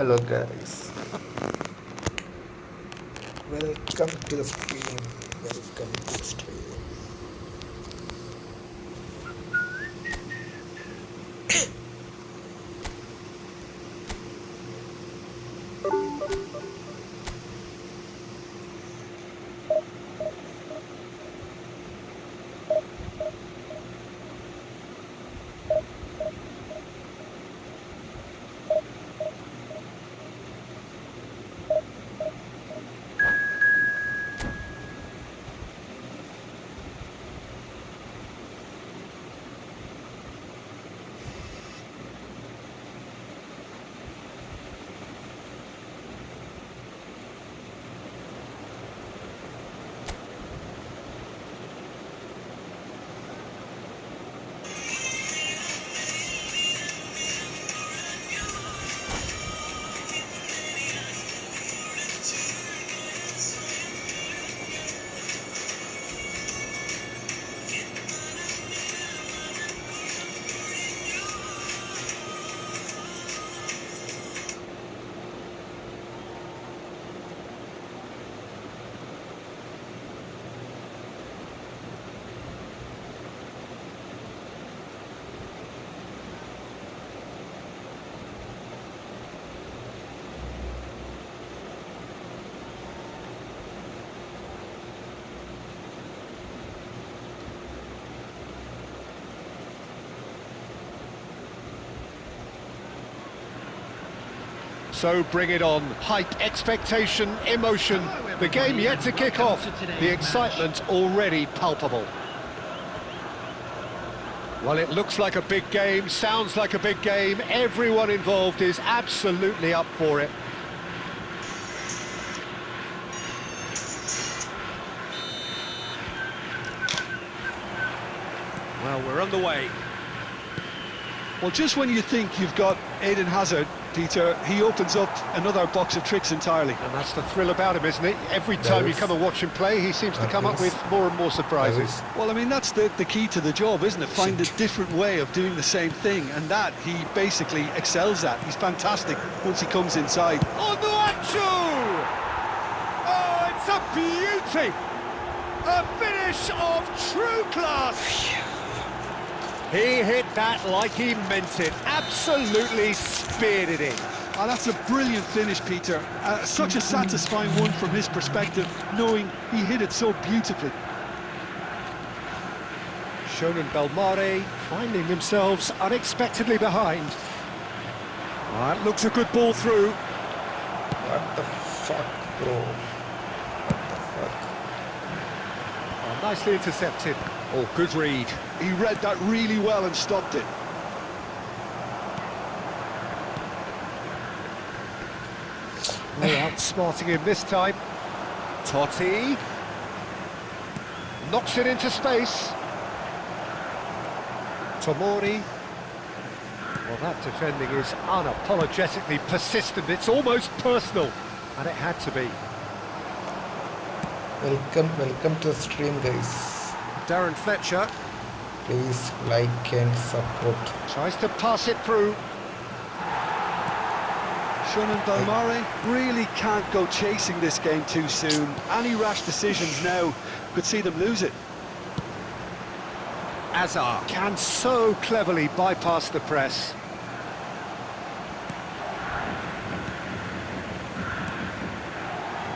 Hello guys, welcome to the stream. Welcome to the stream. So bring it on. Hype, expectation, emotion. The game yet to kick off. The excitement already palpable. Well, it looks like a big game, sounds like a big game. Everyone involved is absolutely up for it. Well, we're underway. Well, just when you think you've got Eden Hazard, Peter, he opens up another box of tricks entirely. And that's the thrill about him, isn't it? Every time you come and watch him play, he seems to come up with more and more surprises. Well, I mean, that's the key to the job, isn't it? Find a different way of doing the same thing, and that he basically excels at. He's fantastic once he comes inside. Onuachu! Oh, it's a beauty! A finish of true class! He hit that like he meant it. Absolutely speared it in. Oh, that's a brilliant finish, Peter. Such a satisfying one from his perspective, knowing he hit it so beautifully. Shonen Belmare finding themselves unexpectedly behind. That looks a good ball through. What the fuck, bro? What the fuck? Oh, nicely intercepted. Oh, good read. He read that really well and stopped it. Well, outsmarting him this time. Totti. Knocks it into space. Tomori. Well, that defending is unapologetically persistent. It's almost personal. And it had to be. Welcome to the stream, guys. Darren Fletcher. Please like and support. Tries to pass it through. Shonen Belmare really can't go chasing this game too soon. Any rash decisions now could see them lose it. Azar can so cleverly bypass the press.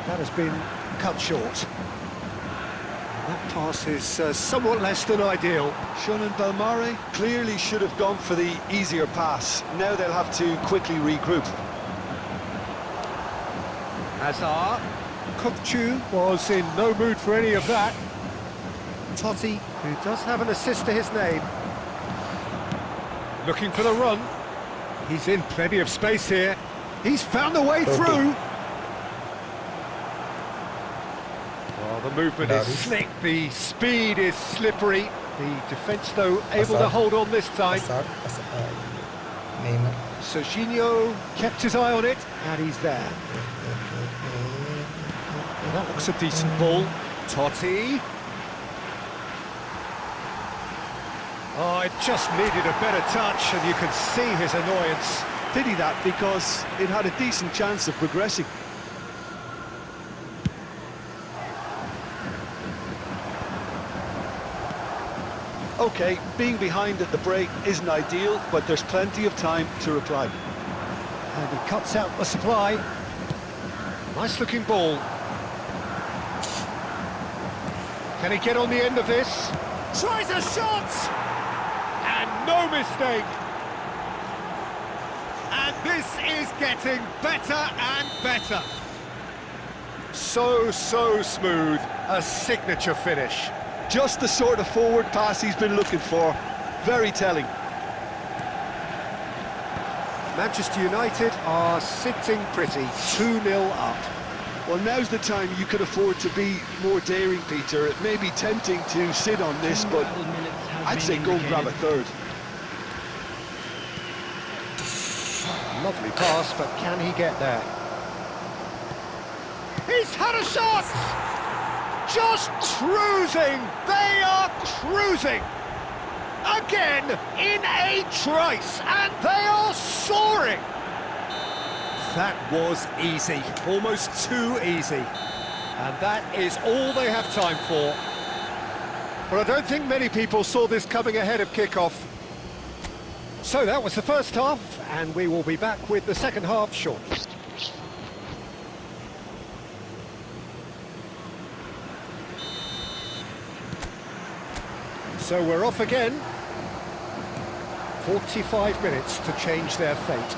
That has been cut short. That pass is somewhat less than ideal. Shonen Belmare clearly should have gone for the easier pass. Now they'll have to quickly regroup. Azar. Kupchu was in no mood for any of that. Totti, who does have an assist to his name. Looking for the run. He's in plenty of space here. He's found a way through. Well, the movement is slick, the speed is slippery. The defence, though, able to hold on this time. Serginho kept his eye on it, and he's there. That looks a decent ball. Totti. Oh, it just needed a better touch, and you can see his annoyance. Pity that, because it had a decent chance of progressing. Okay, being behind at the break isn't ideal, but there's plenty of time to reply. And he cuts out the supply. Nice looking ball. Can he get on the end of this? Tries a shot! And no mistake. And this is getting better and better. So smooth. A signature finish. Just the sort of forward pass he's been looking for. Very telling. Manchester United are sitting pretty, 2-0 up. Well, now's the time you could afford to be more daring, Peter. It may be tempting to sit on this, but I'd say go and grab a third. Lovely pass, but can he get there? He's had a shot! Just cruising! They are cruising! Again, in a trice, and they are soaring! That was easy, almost too easy. And that is all they have time for. But I don't think many people saw this coming ahead of kickoff. So that was the first half, and we will be back with the second half shortly. So we're off again. 45 minutes to change their fate.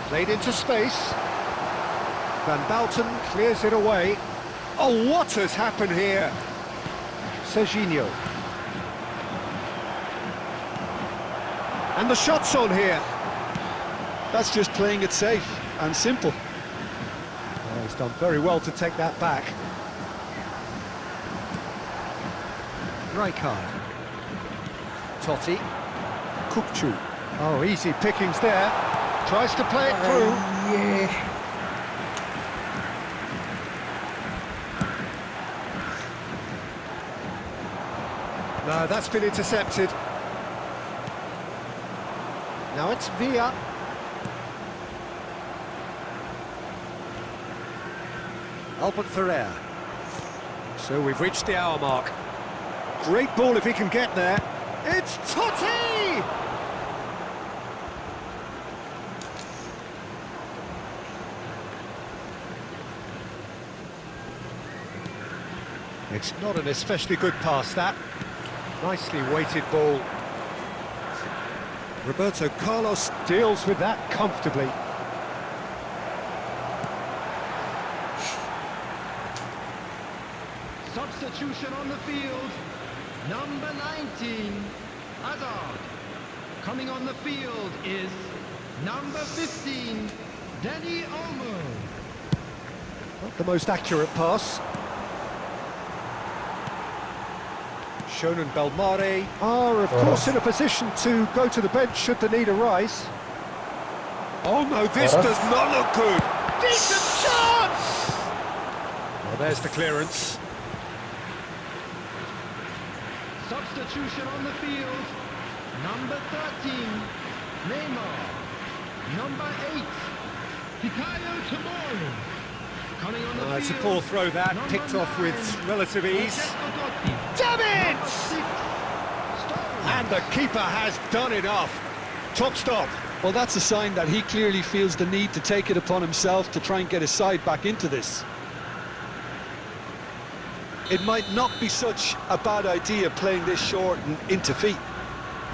Played into space. Van Bouten clears it away. Oh, what has happened here? Serginho. And the shot's on here. That's just playing it safe and simple. Oh, he's done very well to take that back. Rijkaard. Totti. Kukçu. Oh, easy pickings there. Tries to play it through. Yeah. No, that's been intercepted. Now it's Villa. Albert Ferrer. So we've reached the hour mark. Great ball if he can get there. It's Totti! It's not an especially good pass, that. Nicely weighted ball. Roberto Carlos deals with that comfortably. Substitution on the field. Number 19, Hazard. Coming on the field is number 15, Danny Olmo. Not the most accurate pass. Shonen Belmare are, of course, in a position to go to the bench should the need arise. Oh no, this does not look good. Decent chance! Well, there's the clearance. Substitution on the field. Number 13, Neymar. Number 8, Fikayo Tomori. Coming on the field. It's a poor throw that, Number picked off 9, with relative ease. Roberto Damn Number it! 6, Stones. And the keeper has done enough. Top stop. Well, that's a sign that he clearly feels the need to take it upon himself to try and get his side back into this. It might not be such a bad idea playing this short and into feet.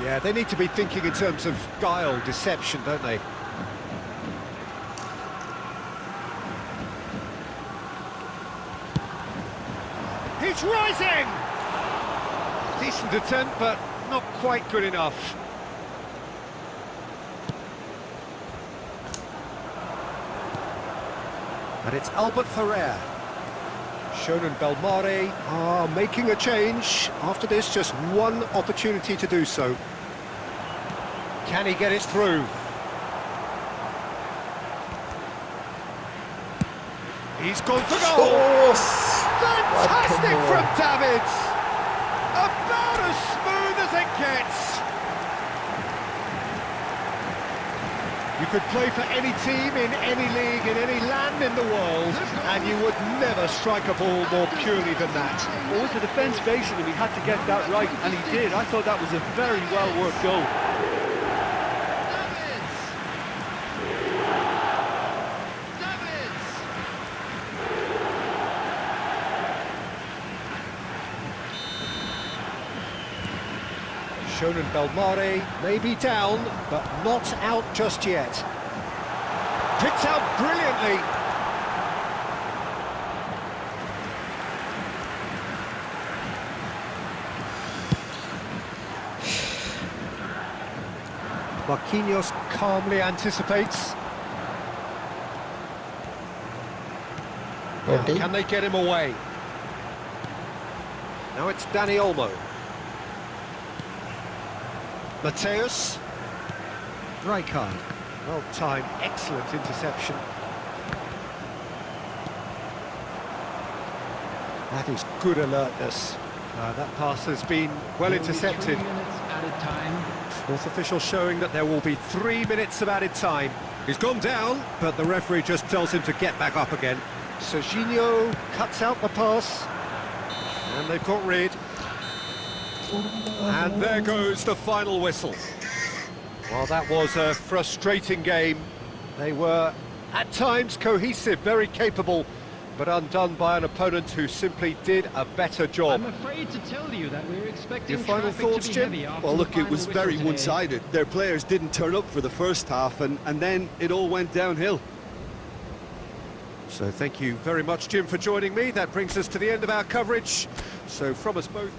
Yeah, they need to be thinking in terms of guile, deception, don't they? He's rising! Decent attempt, but not quite good enough. And it's Albert Ferrer. Shonen Belmare are making a change. After this, just one opportunity to do so. Can he get it through? He's gone for goal! Oh, Fantastic from Davids! About as smooth as it gets! You could play for any team in any league, in any land in the world, and you would never strike a ball more purely than that. Well, with the defence facing him, he had to get that right, and he did. I thought that was a very well-worked goal. Shonen Belmare may be down, but not out just yet. Picked out brilliantly. Marquinhos calmly anticipates. Okay. Can they get him away? Now it's Dani Olmo. Mateus. Rijkaard. Well timed, excellent interception. That is good alertness. That pass has been well intercepted. 3 minutes added time. Fourth official showing that there will be 3 minutes of added time. He's gone down, but the referee just tells him to get back up again. Serginho cuts out the pass. And they've got rid. And there goes the final whistle. Well, that was a frustrating game. They were, at times, cohesive, very capable, but undone by an opponent who simply did a better job. I'm afraid to tell you that we were expecting Your final traffic thoughts, to be Jim? heavy after Well, the look, it final was whistle very today. one-sided. Their players didn't turn up for the first half, and then it all went downhill. So thank you very much, Jim, for joining me. That brings us to the end of our coverage. So from us both...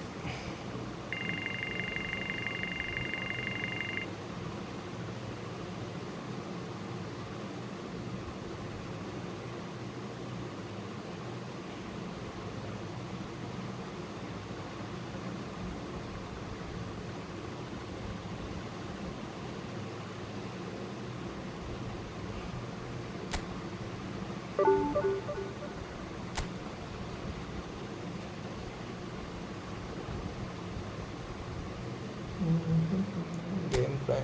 Game plan.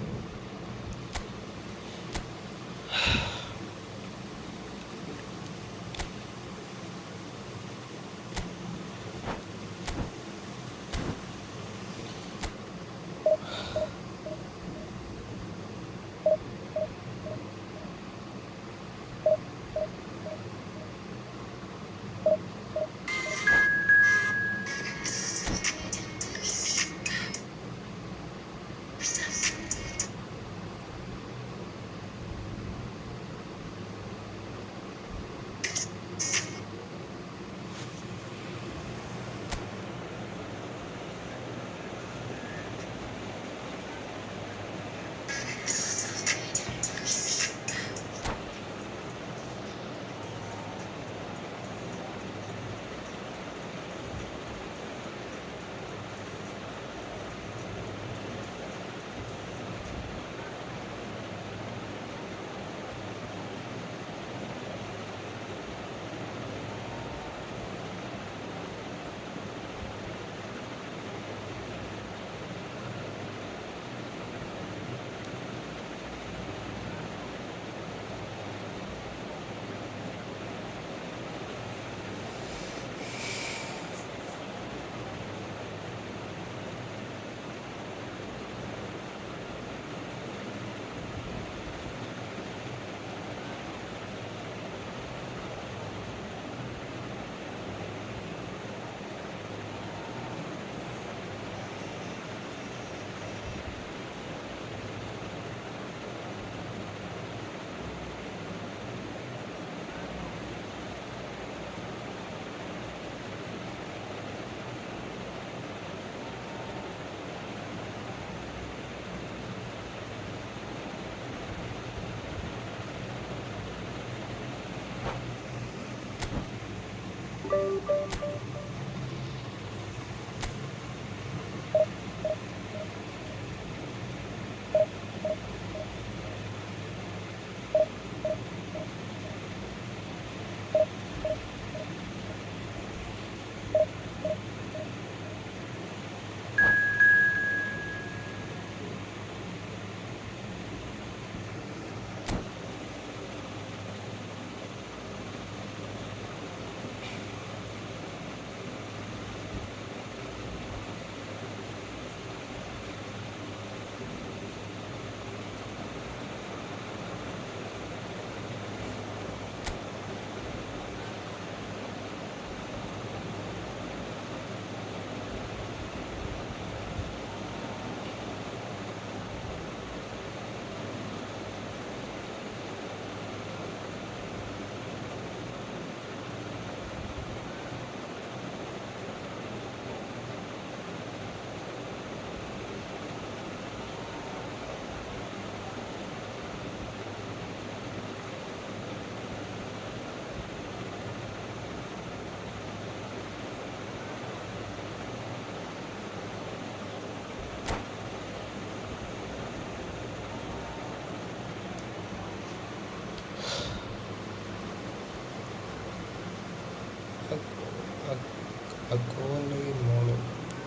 A goal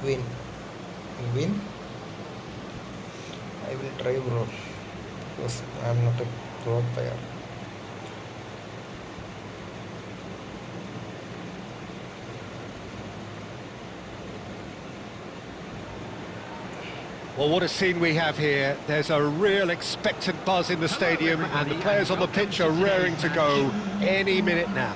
win. Win? I will try, bro. Because I am not a pro player. Well, what a scene we have here. There's a real expectant buzz in the stadium, and the players on the pitch are raring to go any minute now.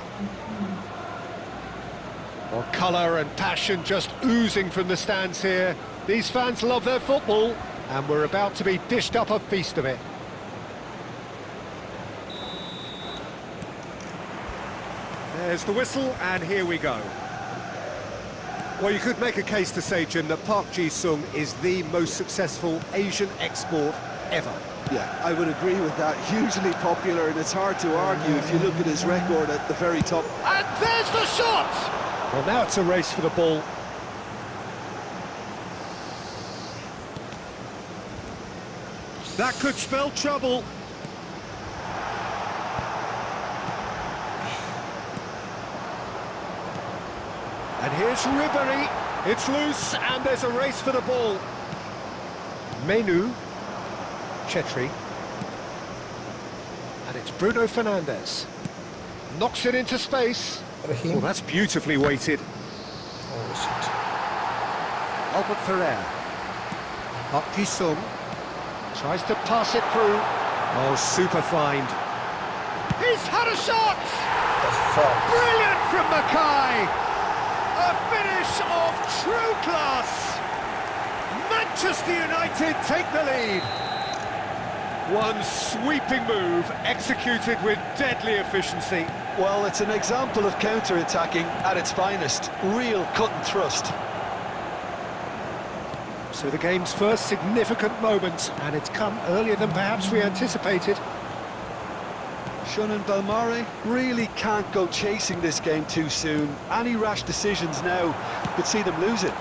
Well, colour and passion just oozing from the stands here. These fans love their football, and we're about to be dished up a feast of it. There's the whistle, and here we go. Well, you could make a case to say, Jim, that Park Ji-sung is the most successful Asian export ever. Yeah, I would agree with that. Hugely popular, and it's hard to argue if you look at his record at the very top. And there's the shot! Well, now it's a race for the ball. That could spell trouble. And here's Ribéry. It's loose, and there's a race for the ball. Menu. Chetri. And it's Bruno Fernandes. Knocks it into space. Rahim. Well, that's beautifully weighted. Oh shit. Albert Ferrer. Park Ji-sung. Tries to pass it through. Oh, super find. He's had a shot! The fuck? Brilliant from Mackay! A finish of true class! Manchester United take the lead. One sweeping move, executed with deadly efficiency. Well, it's an example of counter-attacking at its finest. Real cut and thrust. So the game's first significant moment, and it's come earlier than perhaps we anticipated. Shunan Belmare really can't go chasing this game too soon. Any rash decisions now could see them lose it.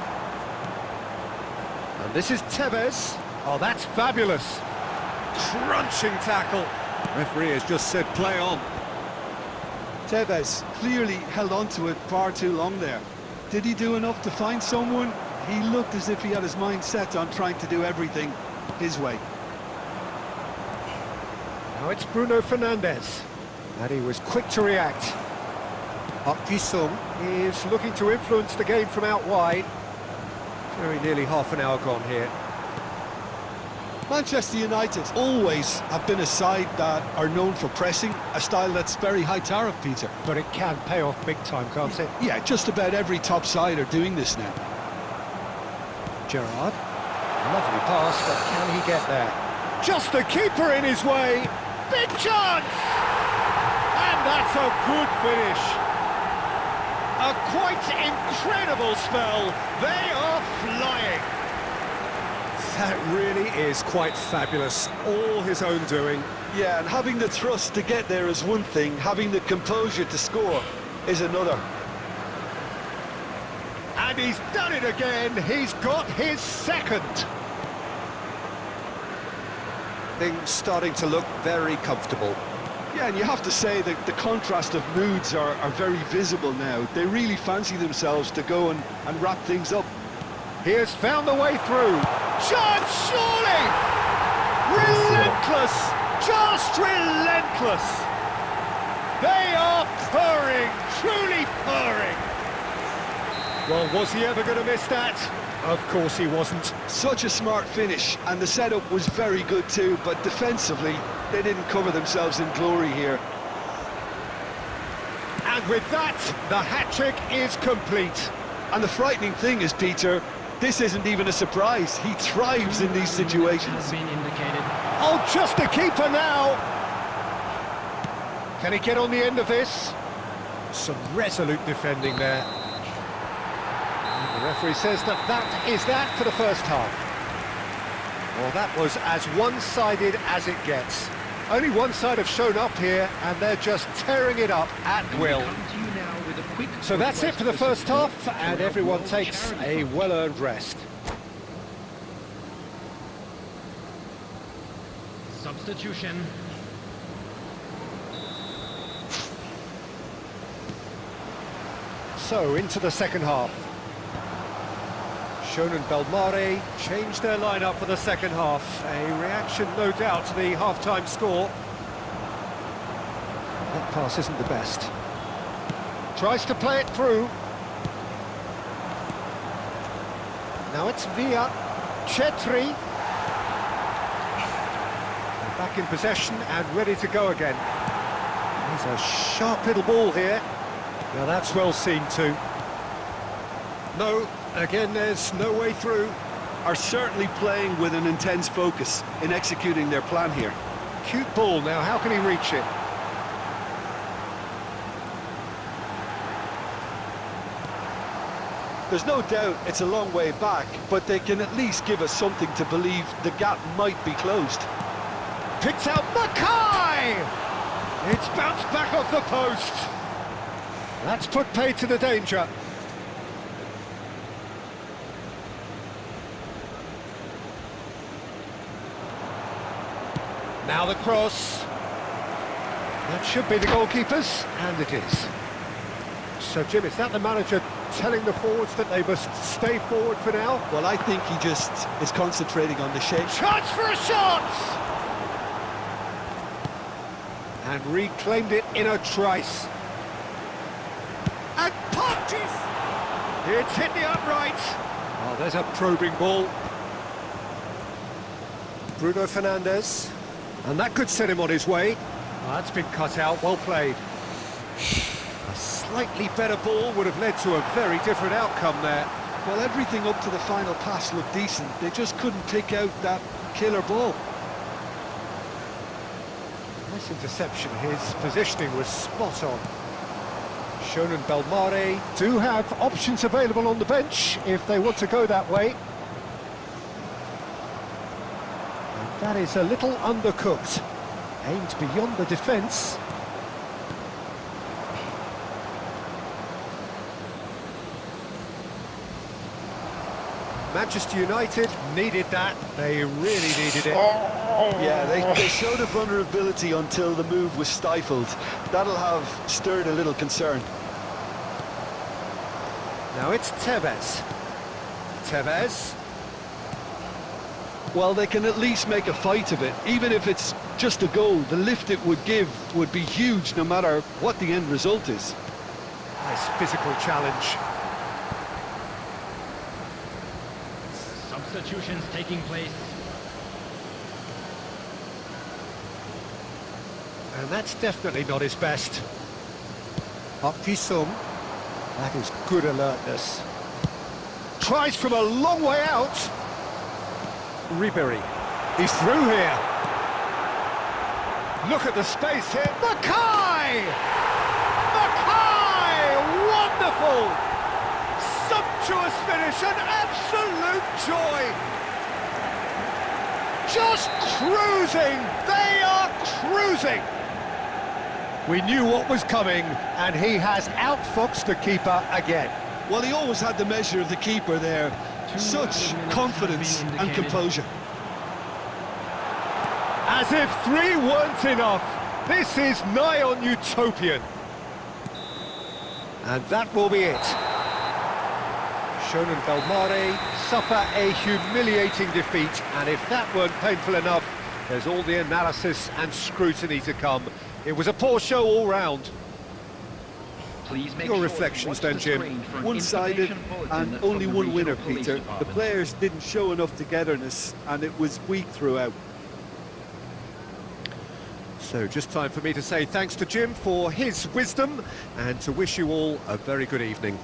And this is Tevez. Oh, that's fabulous. Crunching tackle. Referee has just said play on. Tevez clearly held on to it far too long there. Did he do enough to find someone? He looked as if he had his mind set on trying to do everything his way. Now it's Bruno Fernandes, and he was quick to react. Park Ji-sung is looking to influence the game from out wide. Very nearly half an hour gone here. Manchester United always have been a side that are known for pressing, a style that's very high tariff, Peter. But it can pay off big time, can't it? Yeah, just about every top side are doing this now. Gerrard, lovely pass, but can he get there? Just the keeper in his way. Big chance! And that's a good finish. A quite incredible spell. They are flying. That really is quite fabulous. All his own doing. Yeah, and having the thrust to get there is one thing, having the composure to score is another. And he's done it again. He's got his second. Things starting to look very comfortable. Yeah, and you have to say that the contrast of moods are very visible now. They really fancy themselves to go and wrap things up. He has found the way through. Chance, surely! Relentless! Just relentless! They are purring, truly purring. Well, was he ever going to miss that? Of course he wasn't. Such a smart finish, and the setup was very good too, but defensively, they didn't cover themselves in glory here. And with that, the hat-trick is complete. And the frightening thing is, Peter, this isn't even a surprise. He thrives in these situations. Has been indicated. Oh, just a keeper now! Can he get on the end of this? Some resolute defending there. The referee says that is that for the first half. Well, that was as one-sided as it gets. Only one side have shown up here, and they're just tearing it up at will. So that's it for the first half, and everyone takes a well-earned rest. Substitution. So, into the second half. Shonen Belmare changed their lineup for the second half. A reaction, no doubt, to the half-time score. That pass isn't the best. Tries to play it through. Now it's Via Chetri. They're back in possession and ready to go again. There's a sharp little ball here. Now that's well seen too. No, again there's no way through. Are certainly playing with an intense focus in executing their plan here. Cute ball now, how can he reach it? There's no doubt it's a long way back, but they can at least give us something to believe the gap might be closed. Picks out Mackay! It's bounced back off the post. That's put paid to the danger. Now the cross. That should be the goalkeepers, and it is. So, Jim, is that the manager telling the forwards that they must stay forward for now? Well, I think he just is concentrating on the shape. Chance for a shot! And reclaimed it in a trice. And punches! It's hit the upright. Oh, there's a probing ball. Bruno Fernandes. And that could set him on his way. Oh, that's been cut out, well played. A slightly better ball would have led to a very different outcome there. Well, everything up to the final pass looked decent. They just couldn't pick out that killer ball. Nice interception. His positioning was spot on. Shonen Belmare do have options available on the bench if they want to go that way. And that is a little undercooked. Aimed beyond the defence. Manchester United needed that. They really needed it. Yeah, they showed a vulnerability until the move was stifled. That'll have stirred a little concern. Now it's Tevez. Tevez. Well, they can at least make a fight of it. Even if it's just a goal, the lift it would give would be huge no matter what the end result is. Nice physical challenge. Substitutions taking place. And that's definitely not his best. Akisum. That is good alertness. Tries from a long way out. Ribery. He's through here. Look at the space here. Mackay! Mackay! Wonderful! Sumptuous finish, an absolute joy. Just cruising. They are cruising. We knew what was coming, and he has outfoxed the keeper again. Well, he always had the measure of the keeper there. Such confidence and composure. As if 3 weren't enough. This is nigh on utopian. And that will be it. Shonen Belmare suffer a humiliating defeat, and if that weren't painful enough, there's all the analysis and scrutiny to come. It was a poor show all round. Please make Your sure reflections to watch then, the Jim. screen for an One-sided information bulletin and from only the one regional winner, police Peter. The department. players didn't show enough togetherness and it was weak throughout. So just time for me to say thanks to Jim for his wisdom and to wish you all a very good evening.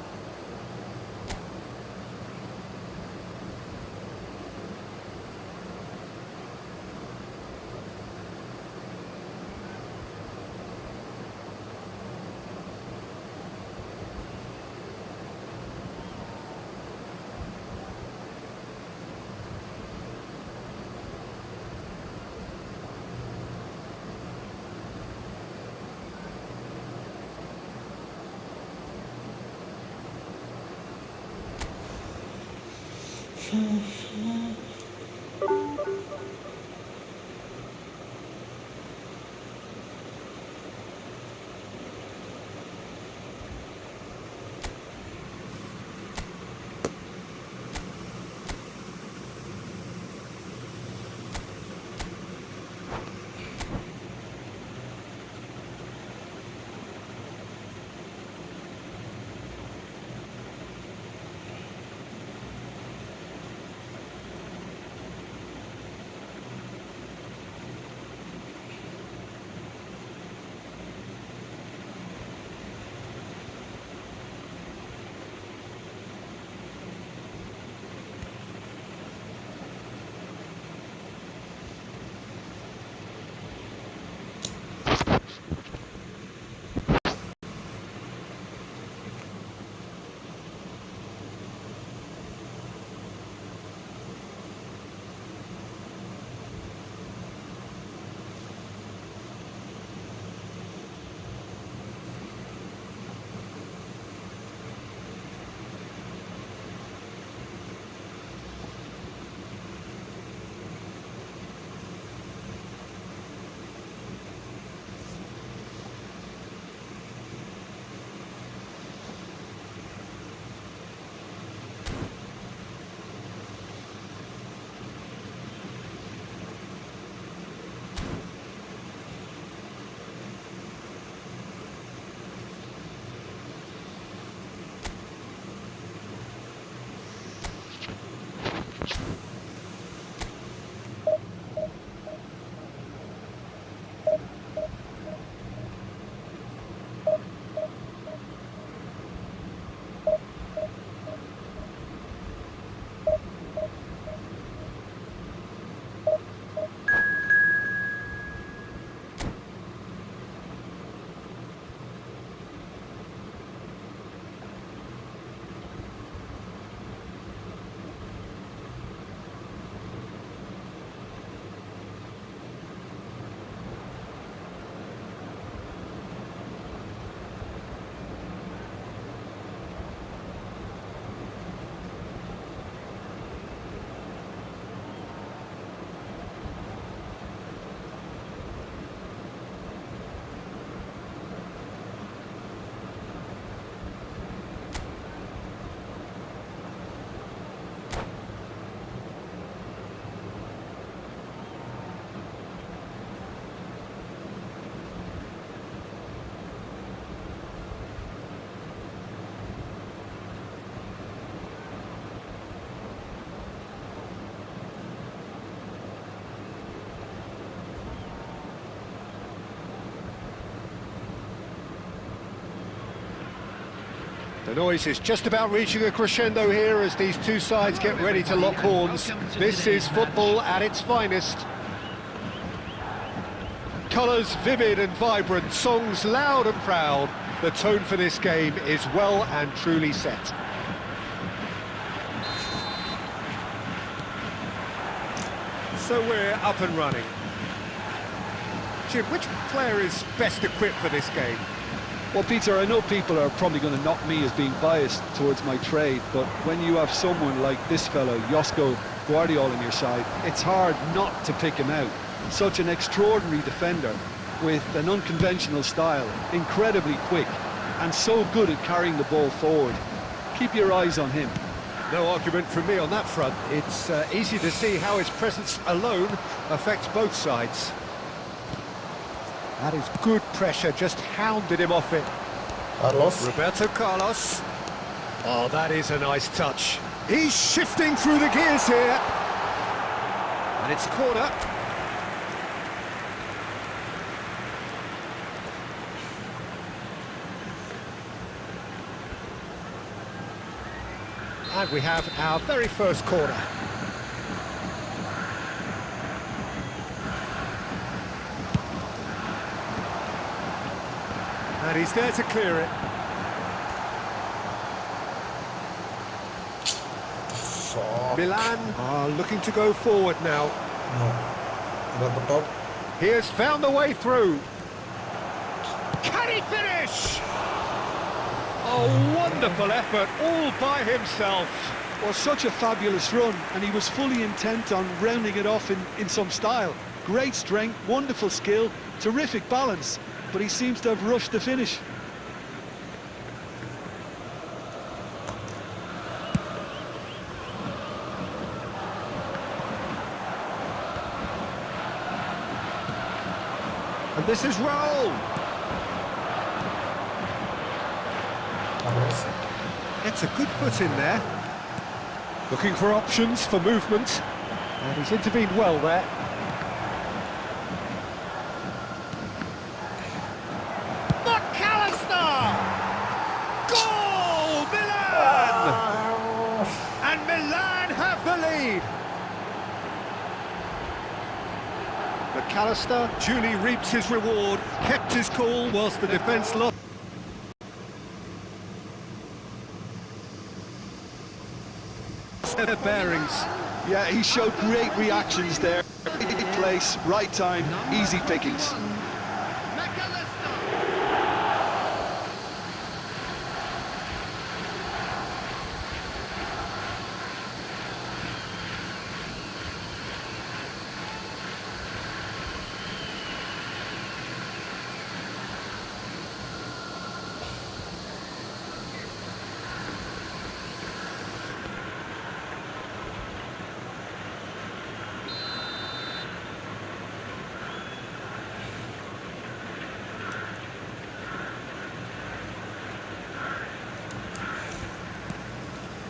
The noise is just about reaching a crescendo here as these two sides get ready to lock horns. This is football at its finest. Colours vivid and vibrant, songs loud and proud. The tone for this game is well and truly set. So we're up and running. Jim, which player is best equipped for this game? Well, Peter, I know people are probably going to knock me as being biased towards my trade, but when you have someone like this fellow, Josko Guardiola, on your side, it's hard not to pick him out. Such an extraordinary defender with an unconventional style, incredibly quick, and so good at carrying the ball forward. Keep your eyes on him. No argument from me on that front. It's easy to see how his presence alone affects both sides. That is good pressure, just hounded him off it. Carlos. Roberto Carlos. Oh, that is a nice touch. He's shifting through the gears here. And it's a corner. And we have our very first corner. And he's there to clear it. Shot. Milan are looking to go forward now. No. Over the top. He has found the way through. Can he finish? A wonderful effort all by himself. Well, such a fabulous run, and he was fully intent on rounding it off in some style. Great strength, wonderful skill, terrific balance, but he seems to have rushed the finish. And this is Royale. Carlos. Gets a good foot in there. Looking for options for movement. And he's intervened well there. Goal! Milan! And Milan have the lead. McAllister duly reaps his reward, kept his cool whilst the defence lost. Their bearings. Yeah, he showed great reactions there. Right place, right time, easy pickings.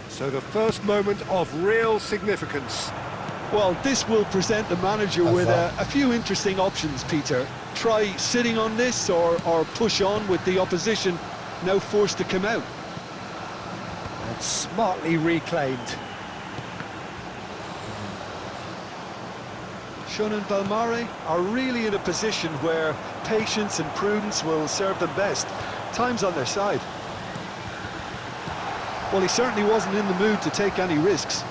So the first moment of real significance. Well, this will present the manager with a few interesting options, Peter. Try sitting on this or push on with the opposition now forced to come out. And smartly reclaimed. Shun and Belmare are really in a position where patience and prudence will serve them best. Time's on their side. Well, he certainly wasn't in the mood to take any risks.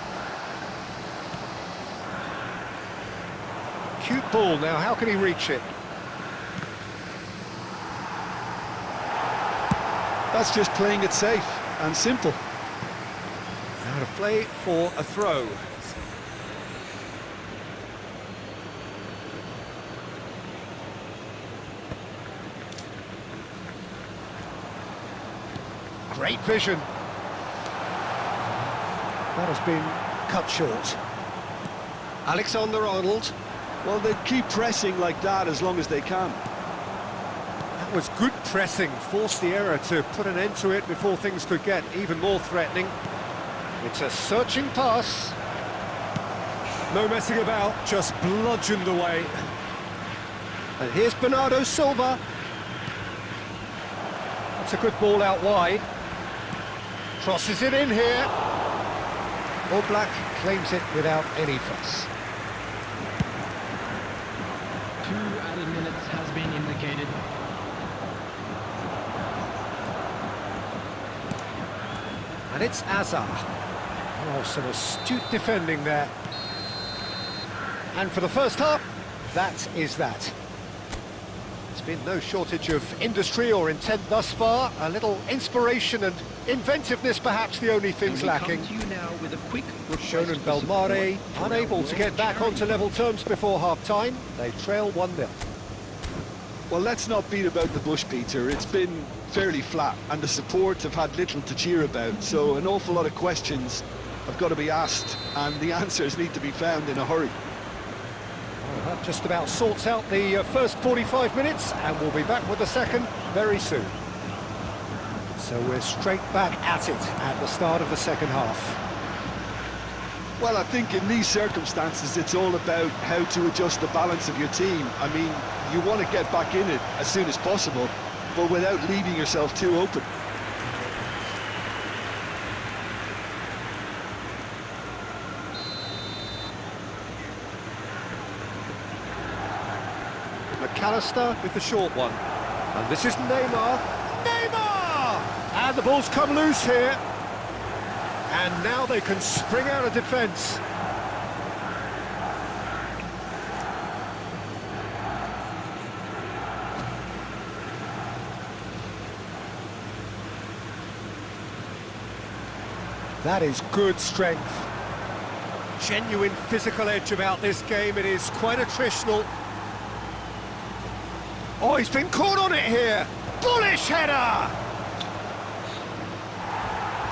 Cute ball now, how can he reach it? That's just playing it safe and simple. Now to play for a throw. Great vision. That has been cut short. Alexander-Arnold. Well, they keep pressing like that as long as they can. That was good pressing, forced the error to put an end to it before things could get even more threatening. It's a searching pass. No messing about, just bludgeoned away. And here's Bernardo Silva. That's a good ball out wide. Crosses it in here. All Black claims it without any fuss. 2 added minutes has been indicated. And it's Azar. Oh, some astute defending there. And for the first half, that is that. There's been no shortage of industry or intent thus far. A little inspiration and inventiveness, perhaps the only things lacking. To you now with a quick Shonen Belmare unable to get back onto level terms before half-time. They trail 1-0. Well, let's not beat about the bush, Peter. It's been fairly flat, and the support have had little to cheer about. So an awful lot of questions have got to be asked, and the answers need to be found in a hurry. Well, that just about sorts out the first 45 minutes, and we'll be back with the second very soon. So we're straight back at it at the start of the second half. Well, I think in these circumstances, it's all about how to adjust the balance of your team. I mean, you want to get back in it as soon as possible, but without leaving yourself too open. McAllister with the short one. And this is Neymar. Neymar! And the ball's come loose here. And now they can spring out of defence. That is good strength. Genuine physical edge about this game. It is quite attritional. Oh, he's been caught on it here. Bullish header!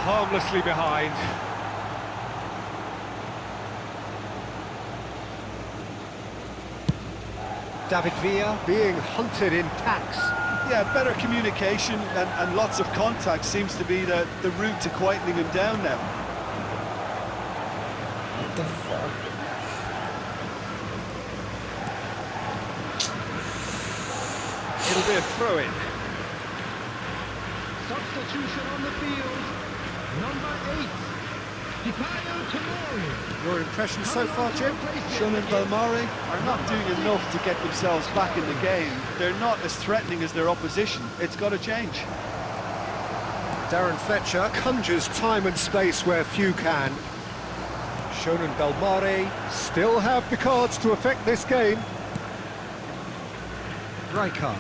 Harmlessly behind. David Villa being hunted in packs. Yeah, better communication and lots of contact seems to be the route to quietening him down now. What the fuck? It'll be a throw-in. Substitution on the field. Number 8. Dikayo Tomori. Your impression so far, Jim? Shonen Belmare are not doing enough to get themselves back in the game. They're not as threatening as their opposition. It's got to change. Darren Fletcher conjures time and space where few can. Shonen Belmare still have the cards to affect this game. Rijkaard.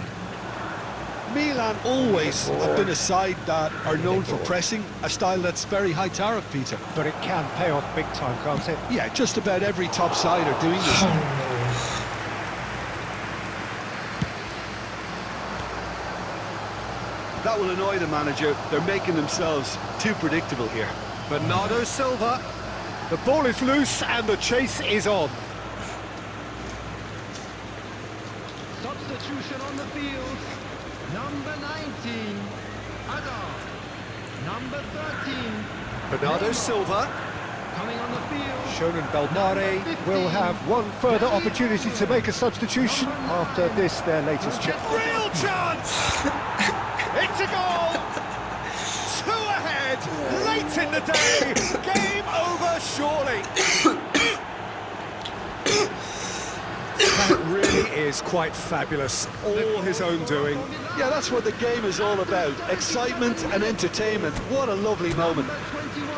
Milan always have been a side that are known for pressing, a style that's very high tariff, Peter. But it can pay off big time, can't it? Yeah, just about every top side are doing this. That will annoy the manager. They're making themselves too predictable here. Bernardo Silva. The ball is loose and the chase is on. Substitution on the field. Number 19. Adar. Number 13. Bernardo Silva. Coming on the field. Shonen Belmare will have one further opportunity to make a substitution after this, their latest check. Real chance! It's a goal! 2 ahead, late in the day, game over surely. That really is quite fabulous, all his own doing. Yeah, that's what the game is all about. Excitement and entertainment. What a lovely moment. Number 21.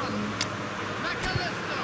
McAllister.